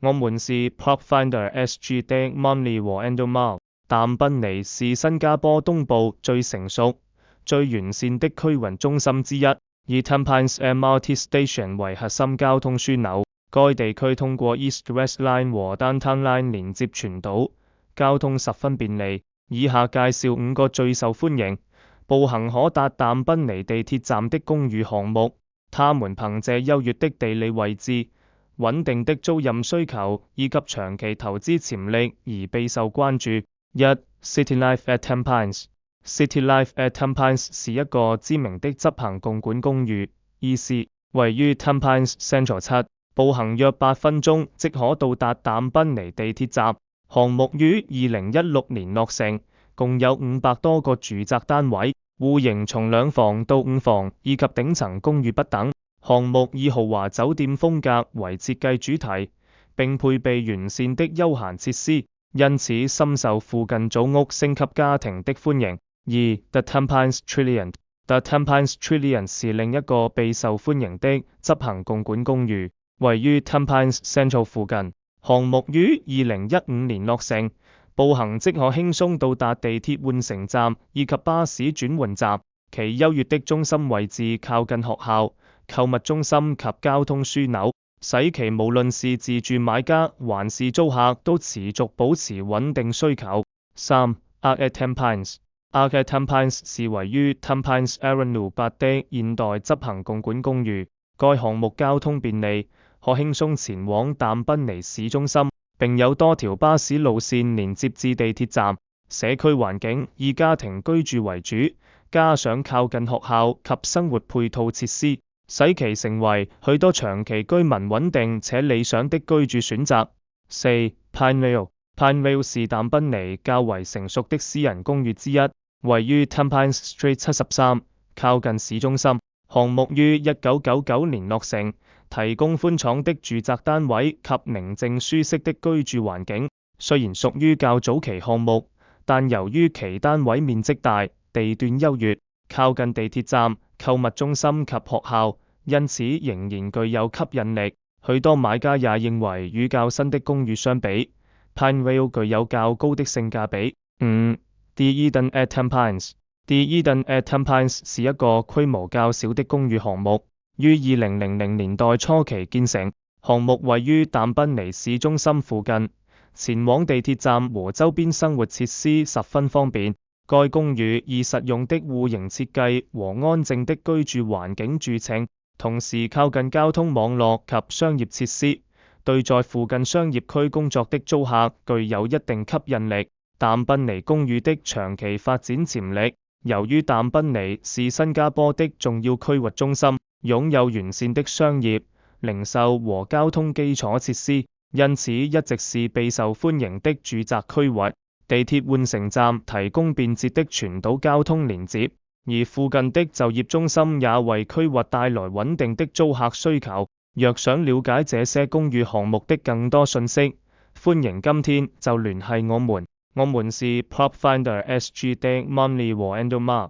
我們是 PropFinder SG 的 Manly 和 Endemol。但賓尼是新加坡東部最成熟、最完善的區域中心之一，以 Tampines MRT Station 為核心交通樞紐。該地區通過 East-West Line 和 Downtown Line 連接全島，交通十分便利。以下介紹5個最受歡迎、步行可達但賓尼地鐵站的公寓項目。它們憑借優越的地理位置、穩定的租賃需求以及長期投資潛力而備受關注。City Life at Tampines。City Life at Tampines 是一個知名的執行共管公寓，位於 Tampines Central 7，步行約8分鐘即可到達但賓尼地鐵站。項目於2016年落成，共有500多個住宅單位，戶型從2房到5房以及頂層公寓不等。項目以豪華酒店風格為設計主題，並配備完善的休閒設施，因此深受附近組屋升級家庭的歡迎。The Tampines Trillium。The Tampines Trillium 是另一個備受歡迎的執行共管公寓，位於 Tampines Central 附近。項目於2015年落成，步行即可輕鬆到達地鐵換乘站以及巴士轉換站。其優越的中心位置靠近學校、購物中心及交通樞紐，使其無論是自住買家還是租客都持續保持穩定需求。Arc at Tampines。Arc at Tampines 是位於 Tampines Avenue 8的現代執行共管公寓。該項目交通便利，可輕鬆前往但賓尼市中心，並有多條巴士路線連接至地鐵站。社區環境以家庭居住為主，加上靠近學校及生活配套設施，使其成為許多長期居民穩定且理想的居住選擇。Pineville。Pineville 是但賓尼較為成熟的私人公寓之一，位於 Tampines Street 73，靠近市中心。項目於1999年落成，提供寬敞的住宅單位及寧靜舒適的居住環境。雖然屬於較早期項目，但由於其單位面積大、地段優越、靠近地鐵站、購物中心及學校，因此仍然具有吸引力。許多買家也認為與較新的公寓相比， Pineville 具有較高的性價比。The Eden at Tampines。The Eden at Tampines 是一個規模較小的公寓項目，於2000年代初期建成。項目位於但賓尼市中心附近，前往地鐵站和周邊生活設施十分方便。該公寓以實用的戶型設計和安靜的居住環境著稱，同時靠近交通網絡及商業設施，對在附近商業區工作的租客具有一定吸引力。但賓尼公寓的長期發展潛力。由於但賓尼是新加坡的重要區域中心，擁有完善的商業、零售和交通基礎設施，因此一直是備受歡迎的住宅區域。地鐵換乘站提供便捷的全島交通連接，而附近的就業中心也為區域帶來穩定的租客需求。若想了解這些公寓項目的更多信息，歡迎今天就聯繫我們。我們是 PropFinder SG 的 Manly 和 Endemol。